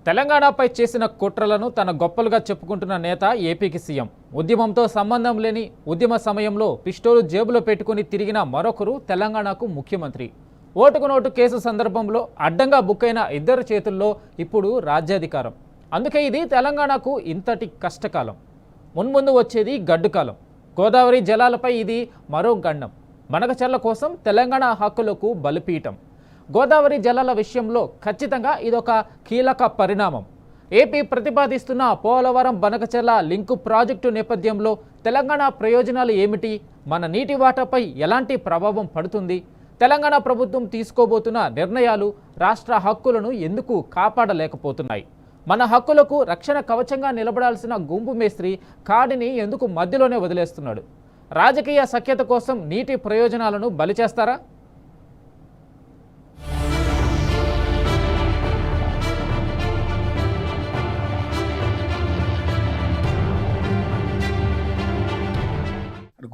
తెలంగాణపై చేసిన కుట్రలను తన గొప్పలుగా చెప్పుకుంటున్న నేత ఏపీకి సీఎం. ఉద్యమంతో సంబంధం లేని ఉద్యమ సమయంలో పిస్టోలు జేబులో పెట్టుకుని తిరిగిన మరొకరు తెలంగాణకు ముఖ్యమంత్రి. ఓటుకు నోటు కేసు సందర్భంలో అడ్డంగా బుక్ అయిన ఇద్దరు చేతుల్లో ఇప్పుడు రాజ్యాధికారం. అందుకే ఇది తెలంగాణకు ఇంతటి కష్టకాలం. మున్ముందు వచ్చేది గడ్డుకాలం. గోదావరి జలాలపై ఇది మరో గండం. బనకచెర్ల కోసం తెలంగాణ హక్కులకు బలిపీఠం. గోదావరి జలాల విషయంలో ఖచ్చితంగా ఇదొక కీలక పరిణామం. ఏపీ ప్రతిపాదిస్తున్న పోలవరం బనకచెర్ల లింకు ప్రాజెక్టు నేపథ్యంలో తెలంగాణ ప్రయోజనాలు ఏమిటి? మన నీటి వాటాపై ఎలాంటి ప్రభావం పడుతుంది? తెలంగాణ ప్రభుత్వం తీసుకోబోతున్న నిర్ణయాలు రాష్ట్ర హక్కులను ఎందుకు కాపాడలేకపోతున్నాయి? మన హక్కులకు రక్షణ కవచంగా నిలబడాల్సిన గుంపు మేస్త్రి కాడిని ఎందుకు మధ్యలోనే వదిలేస్తున్నాడు? రాజకీయ సఖ్యత కోసం నీటి ప్రయోజనాలను బలి చేస్తారా?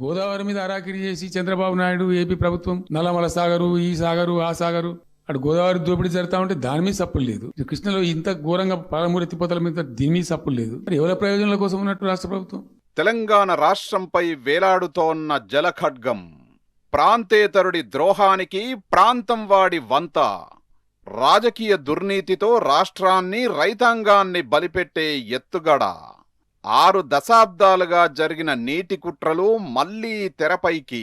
గోదావరి మీద అరాకిరి చేసి చంద్రబాబు నాయుడు ఏపీ ప్రభుత్వం నల్లమల సాగరు, ఈ సాగరు, ఆ సాగరు, అటు గోదావరి దోపిడీ జరుగుతా ఉంటే దాని మీద సప్పులు లేదు. కృష్ణలో ఇంత ఘోరంగా పాలమూరు ఎత్తిపోతల మీద దీని మీద సప్పులు లేదు. మరి ఎవరి ప్రయోజనాల కోసం ఉన్నట్టు రాష్ట్ర ప్రభుత్వం? తెలంగాణ రాష్ట్రంపై వేలాడుతోన్న జలఖడ్గం, ప్రాంతేతరుడి ద్రోహానికి ప్రాంతం వాడి వంత, రాజకీయ దుర్నీతితో రాష్ట్రాన్ని రైతాంగాన్ని బలిపెట్టే ఎత్తుగడ, 6 దశాబ్దాలుగా జరిగిన నీటి కుట్రలు మళ్లీ తెరపైకి,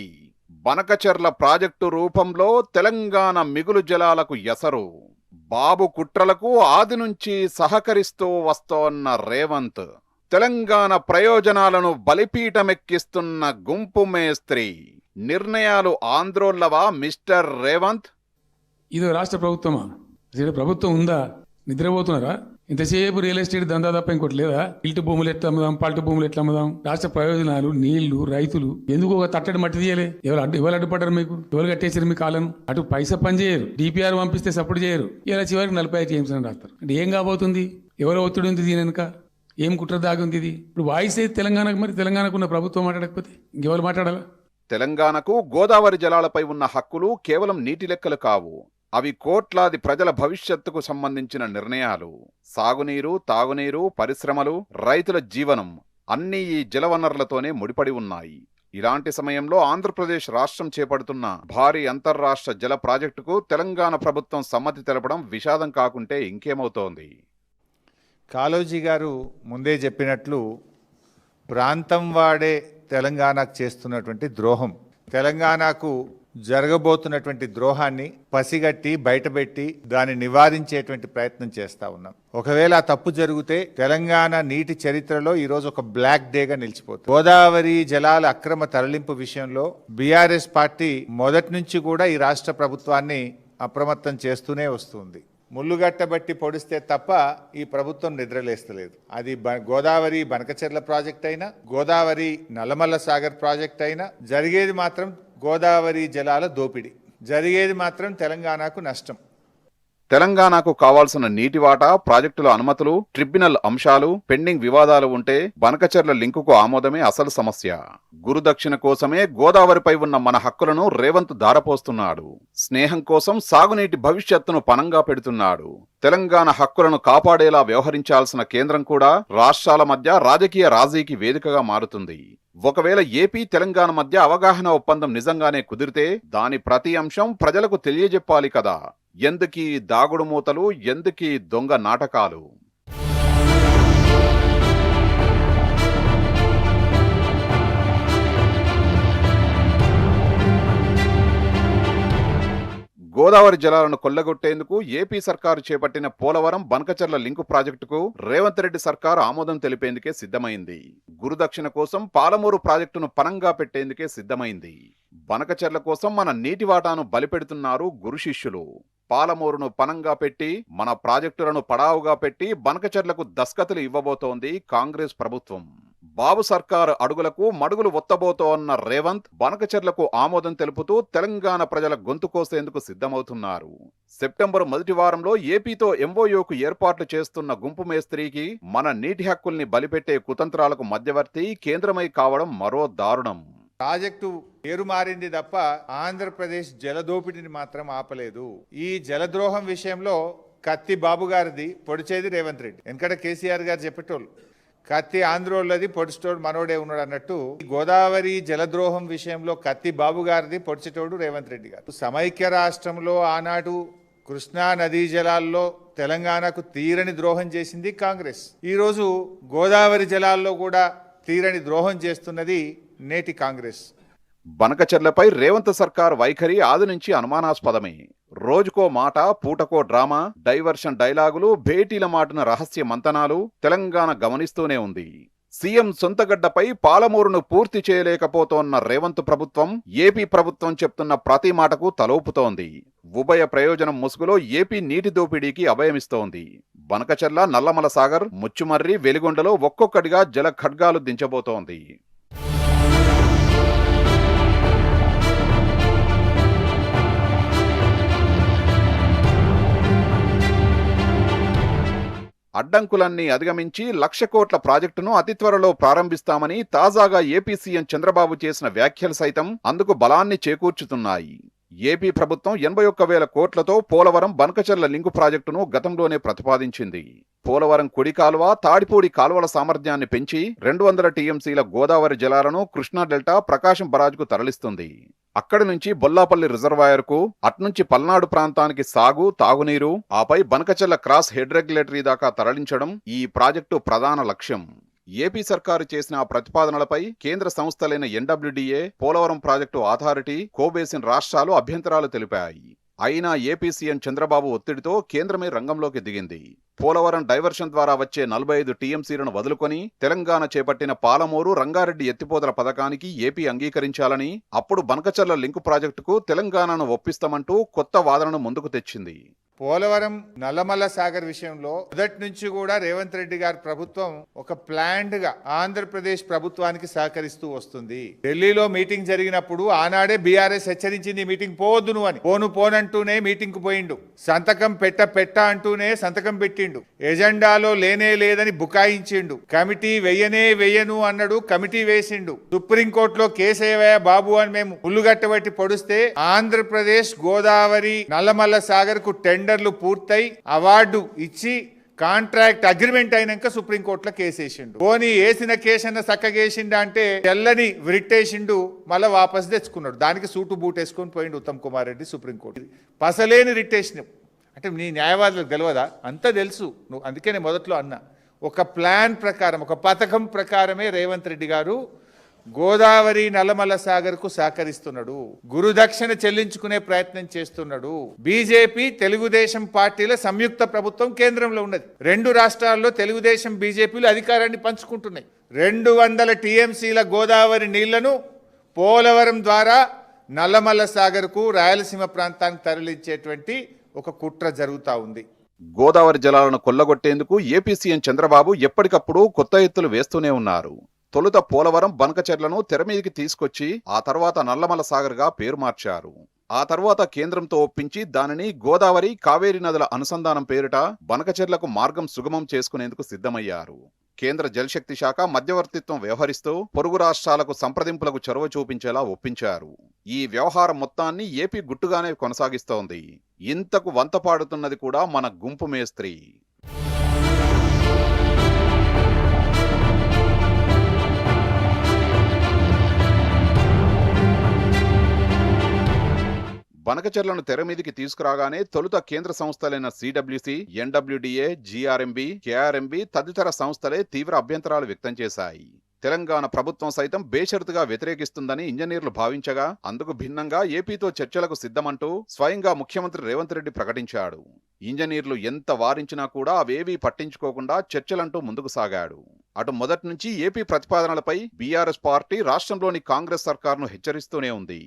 బనకచెర్ల ప్రాజెక్టు రూపంలో తెలంగాణ మిగులు జలాలకు ఎసరు, బాబు కుట్రలకు ఆది నుంచి సహకరిస్తూ వస్తోన్న రేవంత్, తెలంగాణ ప్రయోజనాలను బలిపీఠమెక్కిస్తున్న గుంపు మేస్త్రి, నిర్ణయాలు ఆంధ్రోల్లవా మిస్టర్ రేవంత్? ఇది రాష్ట్ర ప్రభుత్వమా? ప్రభుత్వం ఉందా? నిద్రపోతున్నారా? ఇంతసేపు రియల్ ఎస్టేట్ దందా తప్ప ఇంకోటి లేదా? ఇల్టు భూములు ఎట్లా అమ్ముదాం, పల్టు భూములు ఎట్లా అమ్ముదాం? రాష్ట్ర ప్రయోజనాలు, నీళ్లు, రైతులు ఎందుకు ఒక తట్టడి మట్టి తీయలే? ఎవరు అడ్డుపడ్డారు? మీకు ఎవరు కట్టేసారు మీ కాలను? అటు పైసా పని చేయరు, డిపిఆర్ పంపిస్తే సపోర్ట్ చేయరు. ఇలా చివరికి 45 టీఎంసీ అని రాస్తారు. అంటే ఏం కాబోతుంది? ఎవరో ఒత్తిడి ఉంది దీని వెనుక? ఏం కుట్ర దాగుంది ఇది? ఇప్పుడు వాయిస్ అయితే తెలంగాణకు, మరి తెలంగాణకు ఉన్న ప్రభుత్వం మాట్లాడకపోతే ఇంకెవరు మాట్లాడాలా? తెలంగాణకు గోదావరి జలాలపై ఉన్న హక్కులు కేవలం నీటి లెక్కలు కావు. అవి కోట్లాది ప్రజల భవిష్యత్తుకు సంబంధించిన నిర్ణయాలు. సాగునీరు, తాగునీరు, పరిశ్రమలు, రైతుల జీవనం అన్నీ ఈ జలవనరులతోనే ముడిపడి ఉన్నాయి. ఇలాంటి సమయంలో ఆంధ్రప్రదేశ్ రాష్ట్రం చేపడుతున్న భారీ అంతర్రాష్ట్ర జల ప్రాజెక్టుకు తెలంగాణ ప్రభుత్వం సమ్మతి తెలపడం విషాదం కాకుంటే ఇంకేమవుతోంది? కాళోజీ గారు ముందే చెప్పినట్లు ప్రాంతం వాడే తెలంగాణకు చేస్తున్నటువంటి ద్రోహం, తెలంగాణకు జరగబోతున్నటువంటి ద్రోహాన్ని పసిగట్టి బయటపెట్టి దాన్ని నివారించేటువంటి ప్రయత్నం చేస్తా ఉన్నాం. ఒకవేళ ఆ తప్పు జరిగితే తెలంగాణ నీటి చరిత్రలో ఈరోజు ఒక బ్లాక్ డేగా నిలిచిపోతుంది. గోదావరి జలాల అక్రమ తరలింపు విషయంలో బీఆర్ఎస్ పార్టీ మొదటి నుంచి కూడా ఈ రాష్ట్ర ప్రభుత్వాన్ని అప్రమత్తం చేస్తూనే వస్తుంది. ముళ్ళుగట్టబట్టి పొడిస్తే తప్ప ఈ ప్రభుత్వం నిద్రలేస్తలేదు. అది గోదావరి బనకచెర్ల ప్రాజెక్ట్ అయినా, గోదావరి నల్లమల్ల సాగర్ ప్రాజెక్ట్ అయినా జరిగేది మాత్రం గోదావరి జలాల దోపిడీ, జరిగేది మాత్రం తెలంగాణకు నష్టం. తెలంగాణకు కావాల్సిన నీటి వాటా, ప్రాజెక్టుల అనుమతులు, ట్రిబ్యునల్ అంశాలు, పెండింగ్ వివాదాలు ఉంటే బనకచెర్ల లింకుకు ఆమోదమే అసలు సమస్య. గురుదక్షిణ కోసమే గోదావరిపై ఉన్న మన హక్కులను రేవంత్ ధారపోస్తున్నాడు. స్నేహం కోసం సాగునీటి భవిష్యత్తును పనంగా పెడుతున్నాడు. తెలంగాణ హక్కులను కాపాడేలా వ్యవహరించాల్సిన కేంద్రం కూడా రాష్ట్రాల మధ్య రాజకీయ రాజీకి వేదికగా మారుతుంది. ఒకవేళ ఏపీ తెలంగాణ మధ్య అవగాహన ఒప్పందం నిజంగానే కుదిరితే దాని ప్రతి అంశం ప్రజలకు తెలియజెప్పాలి కదా. ఎందుకీ దాగుడు మూతలు, ఎందుకీ దొంగ నాటకాలు? గోదావరి జలాలను కొల్లగొట్టేందుకు ఏపీ సర్కారు చేపట్టిన పోలవరం బనకచెర్ల లింకు ప్రాజెక్టుకు రేవంత్ రెడ్డి సర్కారు ఆమోదం తెలిపేందుకే సిద్ధమైంది. గురుదక్షిణ కోసం పాలమూరు ప్రాజెక్టును పనంగా పెట్టేందుకే సిద్ధమైంది. బనకచెర్ల కోసం మన నీటి వాటాను బలిపెడుతున్నారు గురు శిష్యులు. పాలమూరును పనంగా పెట్టి, మన ప్రాజెక్టులను పడావుగా పెట్టి బనకచెర్లకు దస్కతులు ఇవ్వబోతోంది కాంగ్రెస్ ప్రభుత్వం. బాబు సర్కారు అడుగులకు మడుగులు ఒత్తబోతోన్న రేవంత్ బనకచెర్లకు ఆమోదం తెలుపుతూ తెలంగాణ ప్రజల గొంతు కోసేందుకు సిద్ధమవుతున్నారు. సెప్టెంబర్ మొదటి వారంలో ఏపీతో ఎంఓయూకు ఏర్పాట్లు చేస్తున్న గుంపు మేస్త్రికి మన నీటి హక్కుల్ని బలిపెట్టే కుతంత్రాలకు మధ్యవర్తి కేంద్రమై కావడం మరో దారుణం. ప్రాజెక్టు పేరు మారింది తప్ప ఆంధ్రప్రదేశ్ జలదోపిడిని మాత్రం ఆపలేదు. ఈ జలద్రోహం విషయంలో కత్తి బాబు గారిది, పొడిచేది రేవంత్ రెడ్డి. వెనకట కేసీఆర్ గారు చెప్పేటోళ్ళు కత్తి ఆంధ్రోళ్ళది, పొడిచేటోడు మనోడే ఉన్నాడు అన్నట్టు గోదావరి జలద్రోహం విషయంలో కత్తి బాబు గారిది, పొడిచేటోడు రేవంత్ రెడ్డి గారు. సమైక్య రాష్ట్రంలో ఆనాడు కృష్ణా నదీ జలాల్లో తెలంగాణకు తీరని ద్రోహం చేసింది కాంగ్రెస్. ఈరోజు గోదావరి జలాల్లో కూడా తీరని ద్రోహం చేస్తున్నది నేటి కాంగ్రెస్. బనకచెర్లపై రేవంత్ సర్కార్ వైఖరి ఆది నుంచి అనుమానాస్పదమే. రోజుకో మాట, పూటకో డ్రామా, డైవర్షన్ డైలాగులు, భేటీల మాటున రహస్య మంతనాలు తెలంగాణ గమనిస్తూనే ఉంది. సీఎం సొంతగడ్డపై పాలమూరును పూర్తి చేయలేకపోతోన్న రేవంత్ ప్రభుత్వం ఏపీ ప్రభుత్వం చెప్తున్న ప్రతి మాటకు తలోపుతోంది. ఉభయ ప్రయోజనం ముసుగులో ఏపీ నీటి దోపిడీకి అభయమిస్తోంది. బనకచెర్ల, నల్లమల సాగర్, ముచ్చుమర్రి, వెలిగొండలో ఒక్కొక్కటిగా జల ఖడ్గాలు దించబోతోంది. అడ్డంకులన్నీ అధిగమించి 1,00,000 కోట్ల ప్రాజెక్టును అతి త్వరలో ప్రారంభిస్తామని తాజాగా ఏపీ సీఎం చంద్రబాబు చేసిన వ్యాఖ్యలు సైతం అందుకు బలాన్ని చేకూర్చుతున్నాయి. ఏపీ ప్రభుత్వం 81,000 కోట్లతో పోలవరం బనకచెర్ల లింకు ప్రాజెక్టును గతంలోనే ప్రతిపాదించింది. పోలవరం కుడి కాలువ, తాడిపూడి కాలువల సామర్థ్యాన్ని పెంచి 200 టీఎంసీల గోదావరి జలాలను కృష్ణా డెల్టా, ప్రకాశం బరాజ్కు తరలిస్తుంది. అక్కడి నుంచి బొల్లాపల్లి రిజర్వాయర్కు, అట్నుంచి పల్నాడు ప్రాంతానికి సాగు, తాగునీరు, ఆపై బనకచెర్ల క్రాస్ హెడ్ రెగ్యులేటరీ దాకా తరలించడం ఈ ప్రాజెక్టు ప్రధాన లక్ష్యం. ఏపీ సర్కారు చేసిన ఆ ప్రతిపాదనలపై కేంద్ర సంస్థలైన ఎన్డబ్ల్యూడీఏ, పోలవరం ప్రాజెక్టు అథారిటీ, కోబేసిన్ రాష్ట్రాలు అభ్యంతరాలు తెలిపాయి. అయినా ఏపీ సీఎం చంద్రబాబు ఒత్తిడితో కేంద్రమే రంగంలోకి దిగింది. పోలవరం డైవర్షన్ ద్వారా వచ్చే 45 టీఎంసీలను వదులుకొని తెలంగాణ చేపట్టిన పాలమూరు, రంగారెడ్డి ఎత్తిపోతల పథకానికి ఏపీ అంగీకరించాలని, అప్పుడు బనకచెర్ల లింకు ప్రాజెక్టుకు తెలంగాణను ఒప్పిస్తామంటూ కొత్త వాదనను ముందుకు తెచ్చింది. పోలవరం, నల్లమల్ల సాగర్ విషయంలో మొదటి నుంచి కూడా రేవంత్ రెడ్డి గారి ప్రభుత్వం ఒక ప్లాన్డ్ గా ఆంధ్రప్రదేశ్ ప్రభుత్వానికి సహకరిస్తూ వస్తుంది. ఢిల్లీలో మీటింగ్ జరిగినప్పుడు ఆనాడే బీఆర్ఎస్ హెచ్చరించింది మీటింగ్ పోవద్దు నువ్వు అని. పోనంటూనే మీటింగ్ కు పోయిండు. సంతకం పెట్ట అంటూనే సంతకం పెట్టిండు. ఎజెండాలో లేనే లేదని బుకాయించిండు. కమిటీ వెయ్యను అన్నాడు, కమిటీ వేసిండు. సుప్రీంకోర్టులో కేసేవయ్య బాబు అని మేము పుల్లుగట్టబట్టి పొడిస్తే ఆంధ్రప్రదేశ్ గోదావరి, నల్లమల్ల సాగర్ కు టెండర్లు పూర్తయి అవార్డు ఇచ్చి కాంట్రాక్ట్ అగ్రిమెంట్ అయినాక సుప్రీంకోర్టులో కేసేసిండు. పోనీ వేసిన కేసన్న చక్కగేసిండు అంటే తెల్లని విరిట్టేసిండు, మళ్ళీ వాపస్ తెచ్చుకున్నాడు. దానికి సూటు బూట్ వేసుకొని పోయిండు ఉత్తమ్ కుమార్ రెడ్డి సుప్రీంకోర్టు. పసలేని రిట్టేసినావు అంటే నీ న్యాయవాదులకు తెలియదా? అంతా తెలుసు నువ్వు. అందుకే నేను మొదట్లో అన్నా, ఒక ప్లాన్ ప్రకారం, ఒక పథకం ప్రకారమే రేవంత్ రెడ్డి గారు గోదావరి, నల్లమల్ల సాగర్ కు సహకరిస్తున్నాడు. గురుదక్షిణ చెల్లించుకునే ప్రయత్నం చేస్తున్నాడు. బీజేపీ, తెలుగుదేశం పార్టీల సంయుక్త ప్రభుత్వం కేంద్రంలో ఉన్నది. 2 రాష్ట్రాల్లో తెలుగుదేశం, బీజేపీలు అధికారాన్ని పంచుకుంటున్నాయి. 200 టీఎంసీల గోదావరి నీళ్లను పోలవరం ద్వారా నల్లమల్ల సాగర్ కు, రాయలసీమ ప్రాంతానికి తరలించేటువంటి ఒక కుట్ర జరుగుతా ఉంది. గోదావరి జలాలను కొల్లగొట్టేందుకు ఏపీ సీఎం చంద్రబాబు ఎప్పటికప్పుడు కొత్త ఎత్తులు వేస్తూనే ఉన్నారు. తొలుత పోలవరం, బనకచెర్లను తెరమీదికి తీసుకొచ్చి ఆ తర్వాత నల్లమల సాగర్గా పేరు మార్చారు. ఆ తర్వాత కేంద్రంతో ఒప్పించి దానిని గోదావరి, కావేరీ నదుల అనుసంధానం పేరిట బనకచెర్లకు మార్గం సుగమం చేసుకునేందుకు సిద్ధమయ్యారు. కేంద్ర జలశక్తి శాఖ మధ్యవర్తిత్వం వ్యవహరిస్తూ పొరుగు రాష్ట్రాలకు సంప్రదింపులకు చొరవ చూపించేలా ఒప్పించారు. ఈ వ్యవహారం మొత్తాన్ని ఏపీ గుట్టుగానే కొనసాగిస్తోంది. ఇంతకు వంత పాడుతున్నది కూడా మన గుంపు మేస్త్రి. బనకచెర్లను తెరమీదికి తీసుకురాగానే తొలుత కేంద్ర సంస్థలైన సిడబ్ల్యూసి, ఎన్డబ్ల్యూడీఏ, జీఆర్ఎంబీ, కేఆర్ఎంబీ తదితర సంస్థలే తీవ్ర అభ్యంతరాలు వ్యక్తం చేశాయి. తెలంగాణ ప్రభుత్వం సైతం బేషరతుగా వ్యతిరేకిస్తుందని ఇంజనీర్లు భావించగా, అందుకు భిన్నంగా ఏపీతో చర్చలకు సిద్ధమంటూ స్వయంగా ముఖ్యమంత్రి రేవంత్ రెడ్డి ప్రకటించాడు. ఇంజనీర్లు ఎంత వారించినా కూడా అవేవీ పట్టించుకోకుండా చర్చలంటూ ముందుకు సాగాడు. అటు మొదటి నుంచి ఏపీ ప్రతిపాదనలపై బీఆర్ఎస్ పార్టీ రాష్ట్రంలోని కాంగ్రెస్ సర్కార్ను హెచ్చరిస్తూనే ఉంది.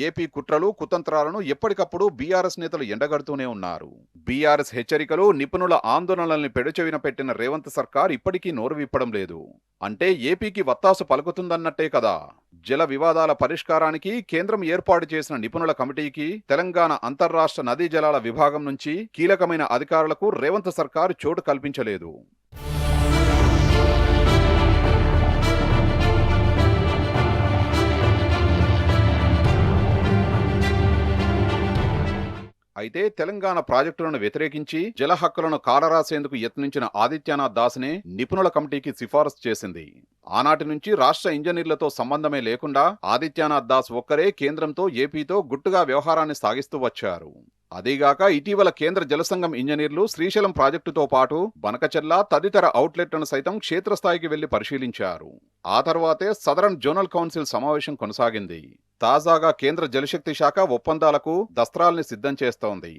ఏపీ కుట్రలు, కుతంత్రాలను ఎప్పటికప్పుడు బీఆర్ఎస్ నేతలు ఎండగడుతూనే ఉన్నారు. బీఆర్ఎస్ హెచ్చరికలు, నిపుణుల ఆందోళనల్ని పెడచెవిన పెట్టిన రేవంత్ సర్కార్ ఇప్పటికీ నోరు విప్పడం లేదు. అంటే ఏపీకి వత్తాసు పలుకుతుందన్నట్టే కదా. జల వివాదాల పరిష్కారానికి కేంద్రం ఏర్పాటు చేసిన నిపుణుల కమిటీకి తెలంగాణ అంతర్రాష్ట్ర నదీ జలాల విభాగం నుంచి కీలకమైన అధికారులకు రేవంత్ సర్కార్ చోటు కల్పించలేదు. అయితే తెలంగాణ ప్రాజెక్టులను వ్యతిరేకించి జల హక్కులను కాలరాసేందుకు యత్నించిన ఆదిత్యనాథ్ దాస్నే నిపుణుల కమిటీకి సిఫారసు చేసింది. ఆనాటి నుంచి రాష్ట్ర ఇంజనీర్లతో సంబంధమే లేకుండా ఆదిత్యనాథ్ దాస్ ఒక్కరే కేంద్రంతో ఏపీతో గుట్టుగా వ్యవహారాన్ని సాగిస్తూ వచ్చారు. అదీగాక ఇటీవల కేంద్ర జలసంఘం ఇంజనీర్లు శ్రీశైలం ప్రాజెక్టుతో పాటు బనకచెర్ల తదితర అవుట్లెట్లను సైతం క్షేత్రస్థాయికి వెళ్లి పరిశీలించారు. ఆ తర్వాతే సదరన్ జోనల్ కౌన్సిల్ సమావేశం కొనసాగింది. తాజాగా కేంద్ర జలశక్తి శాఖ ఒప్పందాలకు దస్త్రాల్ని సిద్ధం చేస్తోంది.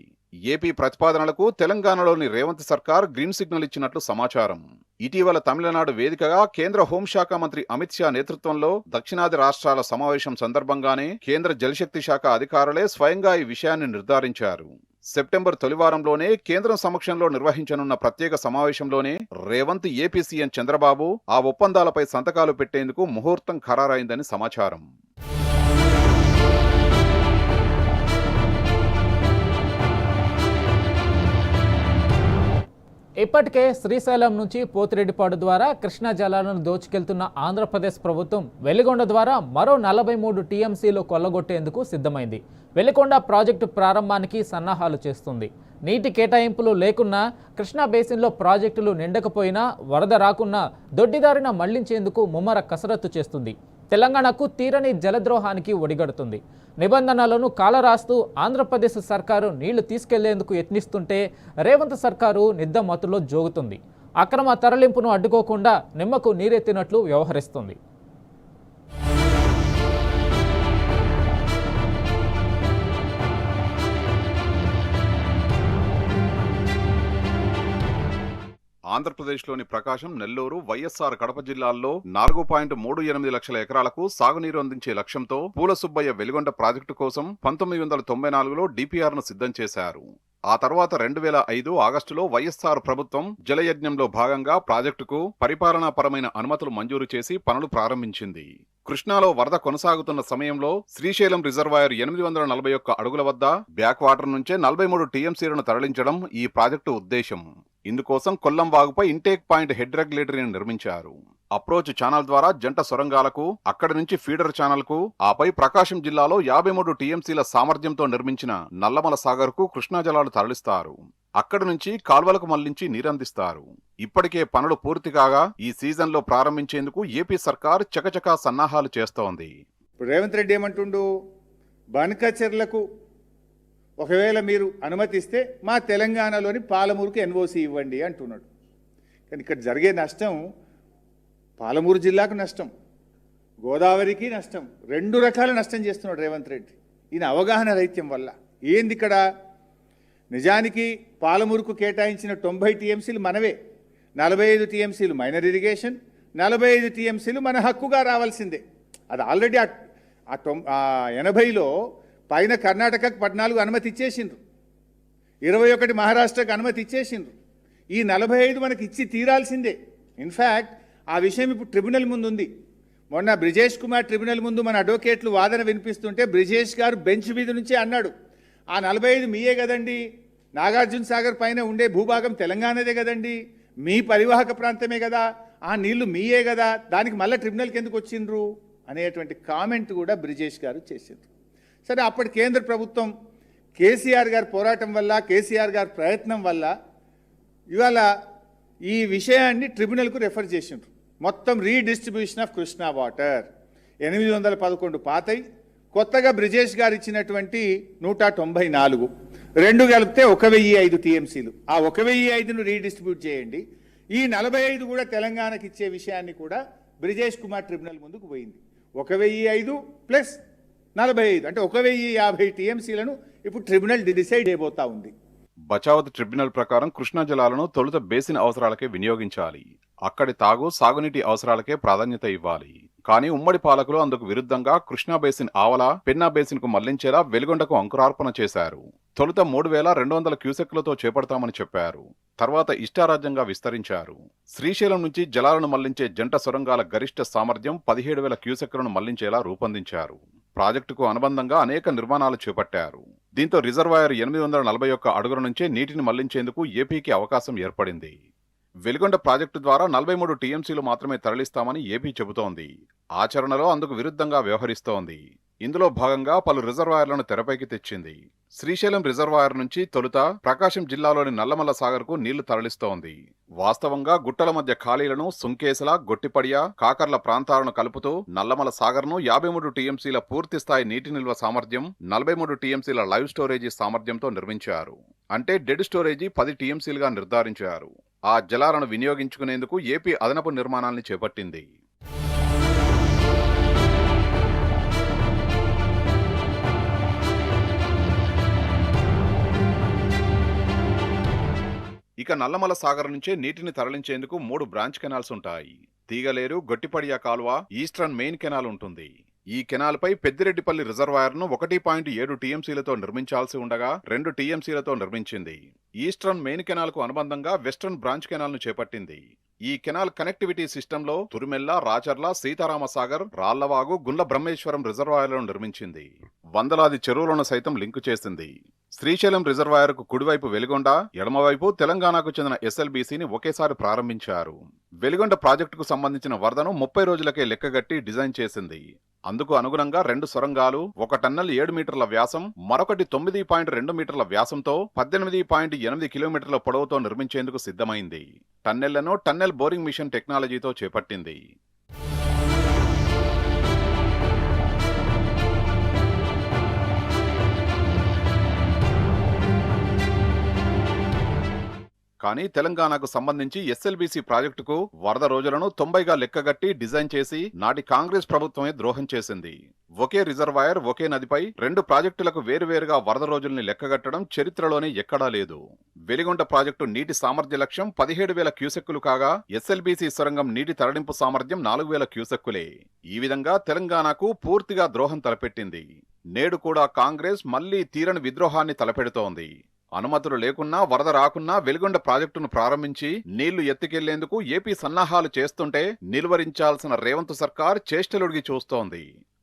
ఏపీ ప్రతిపాదనలకు తెలంగాణలోని రేవంత్ సర్కార్ గ్రీన్ సిగ్నల్ ఇచ్చినట్లు సమాచారం. ఇటీవల తమిళనాడు వేదికగా కేంద్ర హోంశాఖ మంత్రి అమిత్ షా నేతృత్వంలో దక్షిణాది రాష్ట్రాల సమావేశం సందర్భంగానే కేంద్ర జలశక్తి శాఖ అధికారులే స్వయంగా ఈ విషయాన్ని నిర్ధారించారు. సెప్టెంబర్ తొలివారంలోనే కేంద్రం సమక్షంలో నిర్వహించనున్న ప్రత్యేక సమావేశంలోనే రేవంత్ ఏపీ సీఎం చంద్రబాబు ఆ ఒప్పందాలపై సంతకాలు పెట్టేందుకు ముహూర్తం ఖరారైందని సమాచారం. ఇప్పటికే శ్రీశైలం నుంచి పోతిరెడ్డిపాడు ద్వారా కృష్ణా జలాలను దోచుకెళ్తున్న ఆంధ్రప్రదేశ్ ప్రభుత్వం వెలిగొండ ద్వారా మరో 43 టీఎంసీలు కొల్లగొట్టేందుకు సిద్ధమైంది. వెలిగొండ ప్రాజెక్టు ప్రారంభానికి సన్నాహాలు చేస్తుంది. నీటి కేటాయింపులు లేకున్నా, కృష్ణా బేసిన్లో ప్రాజెక్టులు నిండకపోయినా, వరద రాకున్నా దొడ్డిదారిన మళ్లించేందుకు ముమ్మర కసరత్తు చేస్తుంది. తెలంగాణకు తీరని జలద్రోహానికి ఒడిగడుతుంది. నిబంధనలను కాలరాస్తూ ఆంధ్రప్రదేశ్ సర్కారు నీళ్లు తీసుకెళ్లేందుకు యత్నిస్తుంటే రేవంత్ సర్కారు నిద్దమత్తులో జోగుతుంది. అక్రమ తరలింపును అడ్డుకోకుండా నిమ్మకు నీరెత్తినట్లు వ్యవహరిస్తుంది. ఆంధ్రప్రదేశ్లోని ప్రకాశం, నెల్లూరు, వైఎస్ఆర్ కడప జిల్లాల్లో 4.38 లక్షల ఎకరాలకు సాగునీరు అందించే లక్ష్యంతో పూలసుబ్బయ్య వెలిగొండ ప్రాజెక్టు కోసం 1994లో డిపిఆర్ను సిద్ధం చేశారు. ఆ తర్వాత 2005 ఆగస్టులో వైఎస్ఆర్ ప్రభుత్వం జలయజ్ఞంలో భాగంగా ప్రాజెక్టుకు పరిపాలనాపరమైన అనుమతులు మంజూరు చేసి పనులు ప్రారంభించింది. కృష్ణాలో వరద కొనసాగుతున్న సమయంలో శ్రీశైలం రిజర్వాయర్ 841 అడుగుల వద్ద బ్యాక్ వాటర్ నుంచే 43 టీఎంసీలను తరలించడం ఈ ప్రాజెక్టు ఉద్దేశం. ఇందుకోసం కొల్లం వాగుపై ఇంటేక్ పాయింట్ హెడ్ రెగ్యులేటరీని నిర్మించారు. అప్రోచ్ ఛానల్ ద్వారా జంట సొరంగాలకు, అక్కడి నుంచి ఫీడర్ ఛానల్కు, ఆపై ప్రకాశం జిల్లాలో 53 టీఎంసీల సామర్థ్యంతో నిర్మించిన నల్లమల సాగర్కు కృష్ణా జలాలు తరలిస్తారు. అక్కడి నుంచి కాల్వలకు మళ్లించి నీరందిస్తారు. ఇప్పటికే పనులు పూర్తి కాగా ఈ సీజన్లో ప్రారంభించేందుకు ఏపీ సర్కార్ చకచకా సన్నాహాలు చేస్తోంది. రేవంత్ రెడ్డి ఏమంటుండు, బనకచెర్లకు ఒకవేళ మీరు అనుమతిస్తే మా తెలంగాణలోని పాలమూరుకి ఎన్ఓసి ఇవ్వండి అంటున్నాడు. కానీ ఇక్కడ జరిగే నష్టం పాలమూరు జిల్లాకు నష్టం, గోదావరికి నష్టం, 2 రకాల నష్టం చేస్తున్నాడు రేవంత్ రెడ్డి. ఈయన అవగాహన రైత్యం వల్ల. ఏంది ఇక్కడ? నిజానికి పాలమూరుకు కేటాయించిన 90 టీఎంసీలు మనవే, 45 టీఎంసీలు మైనర్ ఇరిగేషన్, 45 టీఎంసీలు మన హక్కుగా రావాల్సిందే. అది ఆల్రెడీ 80లో పైన కర్ణాటకకు 14 అనుమతి ఇచ్చేసిండ్రు, 21 మహారాష్ట్రకు అనుమతి ఇచ్చేసిండ్రు. ఈ 45 మనకి ఇచ్చి తీరాల్సిందే. ఇన్ఫ్యాక్ట్ ఆ విషయం ఇప్పుడు ట్రిబ్యునల్ ముందు ఉంది. మొన్న బ్రిజేష్ కుమార్ ట్రిబ్యునల్ ముందు మన అడ్వకేట్లు వాదన వినిపిస్తుంటే బ్రిజేష్ గారు బెంచ్ మీద నుంచే అన్నాడు, ఆ 45 మీయే కదండి, నాగార్జున సాగర్ పైన ఉండే భూభాగం తెలంగాణదే కదండి, మీ పరివాహక ప్రాంతమే కదా, ఆ నీళ్లు మీయే కదా, దానికి మళ్ళీ ట్రిబ్యునల్కి ఎందుకు వచ్చిండ్రు అనేటువంటి కామెంట్ కూడా బ్రిజేష్ గారు చేసిండ్రు. సరే, అప్పటి కేంద్ర ప్రభుత్వం కేసీఆర్ గారి పోరాటం వల్ల, కేసీఆర్ గారి ప్రయత్నం వల్ల ఇవాళ ఈ విషయాన్ని ట్రిబ్యునల్కు రెఫర్ చేసిండ్రు. మొత్తం రీడిస్ట్రిబ్యూషన్ ఆఫ్ కృష్ణా వాటర్ 811 పాతయి, కొత్తగా బ్రిజేష్ గారు ఇచ్చినటువంటి 194, 2 కలిపితే 1005 టీఎంసీలు. ఆ 1005ను రీడిస్ట్రిబ్యూట్ చేయండి, ఈ 45 కూడా తెలంగాణకి ఇచ్చే విషయాన్ని కూడా బ్రిజేష్ కుమార్ ట్రిబ్యునల్ ముందుకు పోయింది. 1005 ప్లస్ 45 అంటే 1050 టీఎంసీలను ఇప్పుడు ట్రిబ్యునల్ డిసైడ్ అయిపోతా ఉంది. బచావత్ ట్రిబ్యునల్ ప్రకారం కృష్ణా జలాలను తొలుత బేసిన్ అవసరాలకే వినియోగించాలి. అక్కడి తాగు, సాగునీటి అవసరాలకే ప్రాధాన్యత ఇవ్వాలి. కానీ ఉమ్మడి పాలకులు అందుకు విరుద్ధంగా కృష్ణా బేసిన్ ఆవల, పెన్నా బేసిన్ కు మళ్లించేలా వెలిగొండకు అంకురార్పణ చేశారు. తొలుత 3200 క్యూసెక్లతో చేపడతామని చెప్పారు. తర్వాత ఇష్టారాజ్యంగా విస్తరించారు. శ్రీశైలం నుంచి జలాలను మళ్లించే జంట సొరంగాల గరిష్ట సామర్థ్యం 17,000 క్యూసెక్లను మళ్లించేలా రూపొందించారు. ప్రాజెక్టుకు అనుబంధంగా అనేక నిర్మాణాలు చేపట్టారు. దీంతో రిజర్వాయర్ 841 అడుగుల నుంచే నీటిని మళ్లించేందుకు ఏపీకి అవకాశం ఏర్పడింది. వెలిగొండ ప్రాజెక్టు ద్వారా 43 టీఎంసీలు మాత్రమే తరలిస్తామని ఏపీ చెబుతోంది. ఆచరణలో అందుకు విరుద్ధంగా వ్యవహరిస్తోంది. ఇందులో భాగంగా పలు రిజర్వాయర్లను తెరపైకి తెచ్చింది. శ్రీశైలం రిజర్వాయర్ నుంచి తొలుత ప్రకాశం జిల్లాలోని నల్లమల్ల సాగర్కు నీళ్లు తరలిస్తోంది. వాస్తవంగా గుట్టల మధ్య ఖాళీలను సుంకేసల, గొట్టిపడియ, కాకర్ల ప్రాంతాలను కలుపుతూ నల్లమల్ల సాగర్ను 53 టీఎంసీల పూర్తి స్థాయి నీటి నిల్వ సామర్థ్యం, 43 టీఎంసీల లైవ్ స్టోరేజీ సామర్థ్యంతో నిర్మించారు. అంటే డెడ్ స్టోరేజీ 10 టీఎంసీలుగా నిర్ధారించారు. ఆ జలాలను వినియోగించుకునేందుకు ఏపీ అదనపు నిర్మాణాల్ని చేపట్టింది. ఇక నల్లమల్ల సాగర్ నుంచే నీటిని తరలించేందుకు 3 బ్రాంచ్ కెనాల్స్ ఉంటాయి. తీగలేరు, గొట్టిపడియ కాలువ, ఈస్టర్న్ మెయిన్ కెనాల్ ఉంటుంది. ఈ కెనాల్పై పెద్దిరెడ్డిపల్లి రిజర్వాయర్ను 1.7 టీఎంసీలతో నిర్మించాల్సి ఉండగా 2 టీఎంసీలతో నిర్మించింది. ఈస్టర్న్ మెయిన్ కెనాల్కు అనుబంధంగా వెస్టర్న్ బ్రాంచ్ కెనాల్ను చేపట్టింది. ఈ కెనాల్ కనెక్టివిటీ సిస్టంలో తురిమెల్ల, రాచర్ల, సీతారామసాగర్, రాళ్లవాగు, గుండ్ల బ్రహ్మేశ్వరం రిజర్వాయర్లను నిర్మించింది. వందలాది చెరువులను సైతం లింకు చేసింది. శ్రీశైలం రిజర్వాయర్కు కుడివైపు వెలిగొండ, ఎడమవైపు తెలంగాణకు చెందిన ఎస్ఎల్బీసీని ఒకేసారి ప్రారంభించారు. వెలిగొండ ప్రాజెక్టుకు సంబంధించిన వరదను 30 రోజులకే లెక్కగట్టి డిజైన్ చేసింది. అందుకు అనుగుణంగా 2 సొరంగాలు, ఒక టన్నెల్ 7 మీటర్ల వ్యాసం, మరొకటి 9.2 మీటర్ల వ్యాసంతో 18.8 కిలోమీటర్ల పొడవుతో నిర్మించేందుకు సిద్ధమైంది. టన్నెళ్లను టన్నెల్ బోరింగ్ మిషన్ టెక్నాలజీతో చేపట్టింది. కానీ తెలంగాణకు సంబంధించి ఎస్ఎల్బీసీ ప్రాజెక్టుకు వరద రోజులను 90గా లెక్కగట్టి డిజైన్ చేసి నాటి కాంగ్రెస్ ప్రభుత్వమే ద్రోహం చేసింది. ఒకే రిజర్వాయర్, ఒకే నదిపై 2 ప్రాజెక్టులకు వేరువేరుగా వరద రోజుల్ని లెక్కగట్టడం చరిత్రలోనే ఎక్కడా లేదు. వెలిగొండ ప్రాజెక్టు నీటి సామర్థ్య లక్ష్యం 17,000 క్యూసెక్కులు కాగా ఎస్ఎల్బీసీ సొరంగం నీటి తరలింపు సామర్థ్యం 4,000 క్యూసెక్కులే. ఈ విధంగా తెలంగాణకు పూర్తిగా ద్రోహం తలపెట్టింది. నేడు కూడా కాంగ్రెస్ మళ్లీ తీరని విద్రోహాన్ని తలపెడుతోంది. అనుమతులు లేకున్నా, వరద రాకున్నా వెలిగొండ ప్రాజెక్టును ప్రారంభించి నీళ్లు ఎత్తుకెళ్లేందుకు ఏపీ సన్నాహాలు చేస్తుంటే నిలువరించాల్సిన రేవంత్ సర్కార్ చేష్టలుడిగి చూస్తోంది.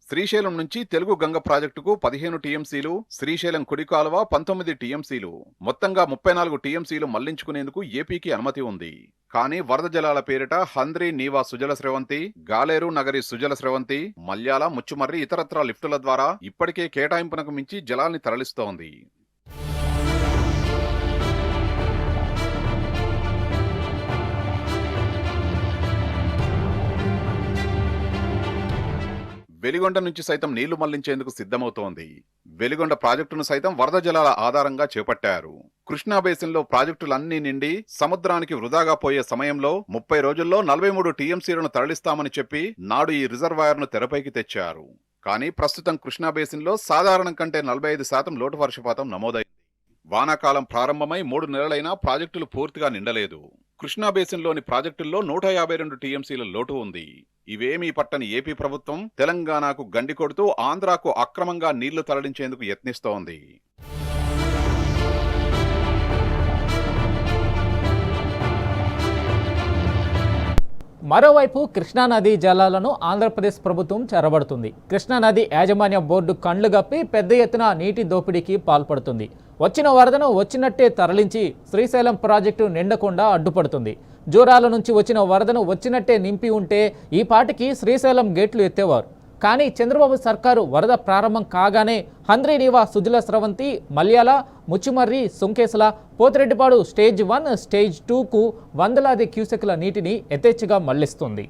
శ్రీశైలం నుంచి తెలుగు గంగ ప్రాజెక్టుకు 15 టీఎంసీలు, శ్రీశైలం కుడికాలువ 19 టీఎంసీలు, మొత్తంగా 34 టీఎంసీలు మళ్లించుకునేందుకు ఏపీకి అనుమతి ఉంది. కానీ వరద జలాల పేరిట హంద్రి, నీవా సుజల స్రవంతి, గాలేరు నగరి సుజల స్రవంతి, మల్యాల, ముచ్చుమర్రి ఇతరత్రా లిఫ్టుల ద్వారా ఇప్పటికే కేటాయింపునకు మించి జలాల్ని తరలిస్తోంది. వెలిగొండ నుంచి సైతం నీళ్లు మళ్లించేందుకు సిద్ధమవుతోంది. వెలిగొండ ప్రాజెక్టును సైతం వరద జలాల ఆధారంగా చేపట్టారు. కృష్ణా బేసిన్లో ప్రాజెక్టులన్నీ నిండి సముద్రానికి వృధాగా పోయే సమయంలో 30 రోజుల్లో 43 టీఎంసీలను తరలిస్తామని చెప్పి నాడు ఈ రిజర్వాయర్ను తెరపైకి తెచ్చారు. కానీ ప్రస్తుతం కృష్ణా బేసిన్లో సాధారణం కంటే 45% లోటు వర్షపాతం నమోదైంది. వానాకాలం ప్రారంభమై 3 నెలలైనా ప్రాజెక్టులు పూర్తిగా నిండలేదు. కృష్ణా బేసిన్లోని ప్రాజెక్టుల్లో 152 టీఎంసీల లోటు ఉంది. ఇవేమీ పట్టని ఏపీ ప్రభుత్వం తెలంగాణకు గండి కొడుతూ ఆంధ్రాకు అక్రమంగా నీళ్లు తరలించేందుకు యత్నిస్తోంది. మరోవైపు కృష్ణానది జలాలను ఆంధ్రప్రదేశ్ ప్రభుత్వం చెరబడుతుంది. కృష్ణానది యాజమాన్య బోర్డు కండ్లు గప్పి పెద్ద ఎత్తున నీటి దోపిడీకి పాల్పడుతుంది. వచ్చిన వరదను వచ్చినట్టే తరలించి శ్రీశైలం ప్రాజెక్టు నిండకుండా అడ్డుపడుతుంది. జూరాల నుంచి వచ్చిన వరదను వచ్చినట్టే నింపి ఉంటే ఈ పాటికి శ్రీశైలం గేట్లు ఎత్తేవారు. కానీ చంద్రబాబు సర్కారు వరద ప్రారంభం కాగానే హంద్రీనీవా సుజల స్రవంతి, మల్యాల, ముచ్చుమర్రి, సుంకేసల, పోతిరెడ్డిపాడు స్టేజ్ 1, స్టేజ్ 2కు వందలాది క్యూసెక్ల నీటిని యథేచ్ఛగా మళ్లిస్తుంది.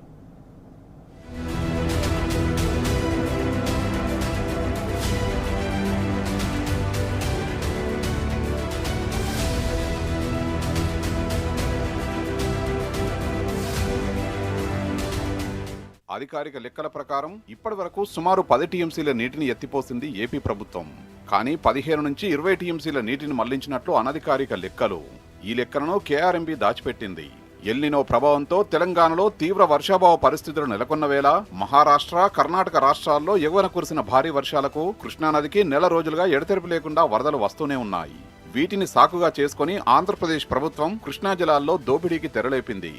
అధికారిక లెక్కల ప్రకారం ఇప్పటి వరకు సుమారు 10 టీఎంసీల నీటిని ఎత్తిపోసింది ఏపీ ప్రభుత్వం. కానీ 15 నుంచి 20 టీఎంసీల నీటిని మళ్లించినట్లు అనధికారిక లెక్కలు. ఈ లెక్కలను కేఆర్ఎంబీ దాచిపెట్టింది. ఎల్నినో ప్రభావంతో తెలంగాణలో తీవ్ర వర్షాభావ పరిస్థితులు నెలకొన్న వేళ మహారాష్ట్ర, కర్ణాటక రాష్ట్రాల్లో ఎగువన కురిసిన భారీ వర్షాలకు కృష్ణానదికి నెల రోజులుగా ఎడతెరిపి లేకుండా వరదలు వస్తూనే ఉన్నాయి. వీటిని సాకుగా చేసుకుని ఆంధ్రప్రదేశ్ ప్రభుత్వం కృష్ణా జలాల్లో దోపిడీకి తెరలేపింది.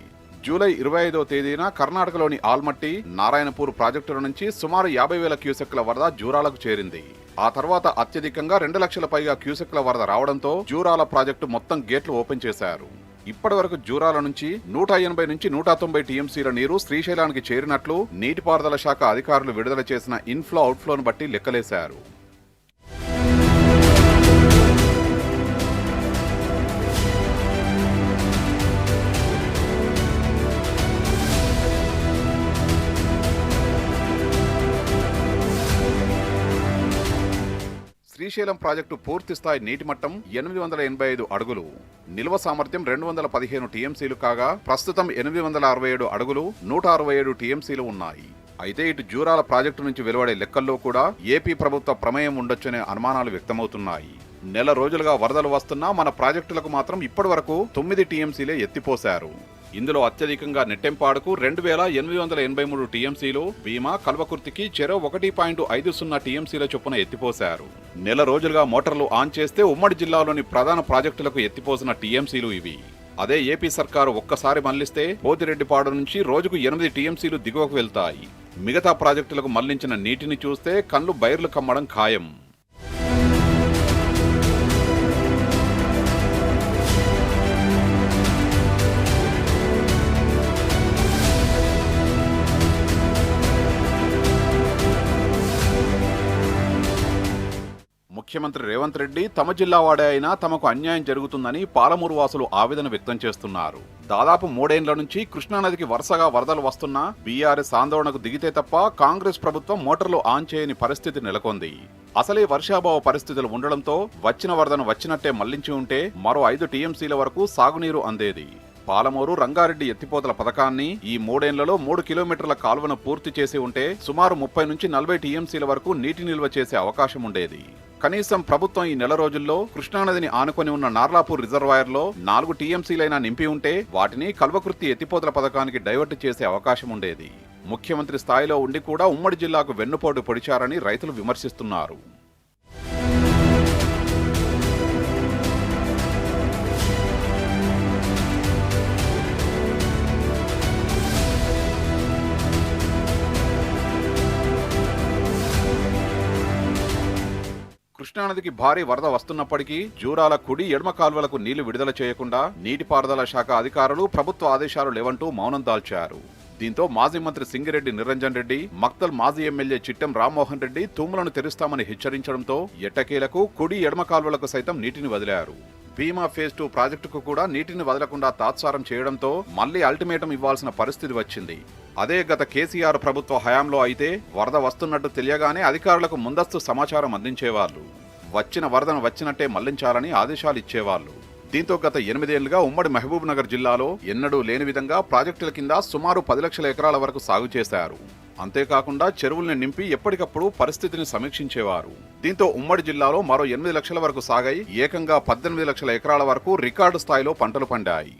జూలై 25వ తేదీన కర్ణాటకలోని ఆల్మట్టి, నారాయణపూర్ ప్రాజెక్టుల నుంచి సుమారు 50,000 క్యూసెక్ల వరద జూరాలకు చేరింది. ఆ తర్వాత అత్యధికంగా 2 లక్షల పైగా క్యూసెక్ల వరద రావడంతో జూరాల ప్రాజెక్టు మొత్తం గేట్లు ఓపెన్ చేశారు. ఇప్పటి వరకు జూరాల నుంచి 180 నుంచి 190 టీఎంసీల నీరు శ్రీశైలానికి చేరినట్లు నీటిపారుదల శాఖ అధికారులు విడుదల చేసిన ఇన్ఫ్లో అవుట్ఫ్లోను బట్టి లెక్కలేశారు. శ్రీశైలం ప్రాజెక్టు పూర్తి స్థాయి నీటి మట్టం 885 అడుగులు, నిల్వ సామర్థ్యం 215 టీఎంసీలు కాగా ప్రస్తుతం 867 అడుగులు 167 టీఎంసీలు ఉన్నాయి. అయితే ఇటు జూరాల ప్రాజెక్టు నుంచి వెలువడే లెక్కల్లో కూడా ఏపీ ప్రభుత్వ ప్రమేయం ఉండొచ్చనే అనుమానాలు వ్యక్తమవుతున్నాయి. నెల రోజులుగా వరదలు వస్తున్నా మన ప్రాజెక్టులకు మాత్రం ఇప్పటి వరకు 9 టీఎంసీలే ఎత్తిపోశారు. ఇందులో అత్యధికంగా నెట్టెంపాడుకు 2883 టీఎంసీలు, భీమా, కల్వకుర్తికి చెరో 1.50 టీఎంసీల చొప్పున ఎత్తిపోశారు. నెల రోజులుగా మోటార్లు ఆన్ చేస్తే ఉమ్మడి జిల్లాలోని ప్రధాన ప్రాజెక్టులకు ఎత్తిపోసిన టీఎంసీలు ఇవి. అదే ఏపీ సర్కారు ఒక్కసారి మళ్లిస్తే పోతిరెడ్డిపాడు నుంచి రోజుకు 8 టీఎంసీలు దిగువకు వెళ్తాయి. మిగతా ప్రాజెక్టులకు మళ్లించిన నీటిని చూస్తే కళ్ళు బైర్లు కమ్మడం ఖాయం. ముఖ్యమంత్రి రేవంత్ రెడ్డి తమ జిల్లా వాడే అయినా తమకు అన్యాయం జరుగుతుందని పాలమూరు వాసులు ఆవేదన వ్యక్తం చేస్తున్నారు. దాదాపు 3 ఏళ్ల నుంచి కృష్ణానదికి వరుసగా వరదలు వస్తున్నా బీఆర్ఎస్ ఆందోళనకు దిగితే తప్ప కాంగ్రెస్ ప్రభుత్వం మోటార్లు ఆన్ చేయని పరిస్థితి నెలకొంది. అసలే వర్షాభావ పరిస్థితులు ఉండడంతో వచ్చిన వరదను వచ్చినట్టే మళ్లించి ఉంటే మరో 5 టీఎంసీల వరకు సాగునీరు అందేది. పాలమూరు రంగారెడ్డి ఎత్తిపోతల పథకాన్ని ఈ 3 ఏళ్లలో 3 కిలోమీటర్ల కాలువను పూర్తి చేసి ఉంటే సుమారు 30 నుంచి 40 టీఎంసీల వరకు నీటి నిల్వ చేసే అవకాశం ఉండేది. కనీసం ప్రభుత్వం ఈ నెల రోజుల్లో కృష్ణానదిని ఆనుకొని ఉన్న నార్లాపూర్ రిజర్వాయర్లో 4 టీఎంసీలైనా నింపి ఉంటే వాటిని కల్వకుర్తి ఎత్తిపోతల పథకానికి డైవర్ట్ చేసే అవకాశం ఉండేది. ముఖ్యమంత్రి స్థాయిలో ఉండి కూడా ఉమ్మడి జిల్లాకు వెన్నుపోటు పొడిచారని రైతులు విమర్శిస్తున్నారు. కృష్ణానదికి భారీ వరద వస్తున్నప్పటికీ జూరాల కుడి ఎడమ కాల్వలకు నీళ్లు విడుదల చేయకుండా నీటిపారుదల శాఖ అధికారులు ప్రభుత్వ ఆదేశాలు లేవంటూ మౌనం దాల్చారు. దీంతో మాజీ మంత్రి సింగిరెడ్డి నిరంజన్ రెడ్డి, మక్తల్ మాజీ ఎమ్మెల్యే చిట్టెం రామ్మోహన్ రెడ్డి తూములను తెరుస్తామని హెచ్చరించడంతో ఎట్టకేలకు కుడి ఎడమ కాల్వలకు సైతం నీటిని వదిలారు. భీమా ఫేజ్ 2 ప్రాజెక్టుకు కూడా నీటిని వదలకుండా తాత్సారం చేయడంతో మళ్లీ అల్టిమేటం ఇవ్వాల్సిన పరిస్థితి వచ్చింది. అదే గత కేసీఆర్ ప్రభుత్వ హయాంలో అయితే వరద వస్తున్నట్టు తెలియగానే అధికారులకు ముందస్తు సమాచారం అందించేవాళ్లు. వచ్చిన వరదను వచ్చినట్టే మళ్లించాలని ఆదేశాలు ఇచ్చేవాళ్లు. దీంతో గత 8 ఏళ్లుగా ఉమ్మడి మహబూబ్ నగర్ జిల్లాలో ఎన్నడూ లేని విధంగా ప్రాజెక్టుల కింద సుమారు 10 లక్షల ఎకరాల వరకు సాగు చేశారు. అంతేకాకుండా చెరువుల్ని నింపి ఎప్పటికప్పుడు పరిస్థితిని సమీక్షించేవారు. దీంతో ఉమ్మడి జిల్లాలో మరో 8 లక్షల వరకు సాగై ఏకంగా 18 లక్షల ఎకరాల వరకు రికార్డు స్థాయిలో పంటలు పండాయి.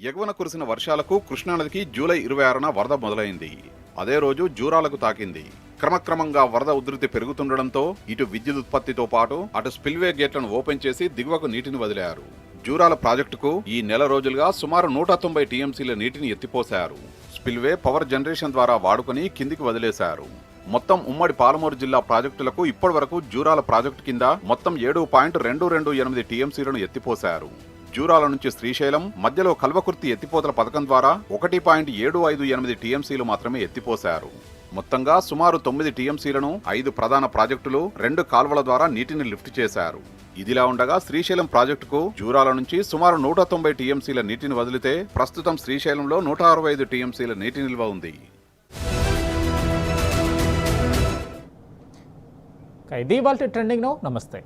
ఎగువన కురిసిన వర్షాలకు కృష్ణానదికి జూలై 26న వరద మొదలైంది. అదే రోజు జూరాలకు తాకింది. క్రమక్రమంగా వరద ఉధృతి పెరుగుతుండడంతో ఇటు విద్యుత్ ఉత్పత్తితో పాటు అటు స్పిల్వే గేట్లను ఓపెన్ చేసి దిగువకు నీటిని వదిలారు. జూరాల ప్రాజెక్టుకు ఈ నెల రోజులుగా సుమారు 190 టీఎంసీల నీటిని ఎత్తిపోశారు. స్పిల్వే పవర్ జనరేషన్ ద్వారా వాడుకుని కిందికి వదిలేశారు. మొత్తం ఉమ్మడి పాలమూరు జిల్లా ప్రాజెక్టులకు ఇప్పటి వరకు జూరాల ప్రాజెక్టు కింద మొత్తం 7.228 టీఎంసీలను ఎత్తిపోశారు. జూరాల నుంచి శ్రీశైలం మధ్యలో కల్వకుర్తి ఎత్తిపోతల పథకం ద్వారా 1.758 టీఎంసీలు మాత్రమే ఎత్తిపోశారు. మొత్తంగా సుమారు 9 టీఎంసీలను 5 ప్రధాన ప్రాజెక్టులు 2 కాల్వల ద్వారా నీటిని లిఫ్ట్ చేశారు. ఇదిలా ఉండగా శ్రీశైలం ప్రాజెక్టుకు జూరాల నుంచి సుమారు 190 టీఎంసీల నీటిని వదిలితే ప్రస్తుతం శ్రీశైలంలో 165 టీఎంసీల నీటి నిల్వ ఉంది. ఇది ఇవాల్టి ట్రెండింగ్ నౌ. నమస్తే.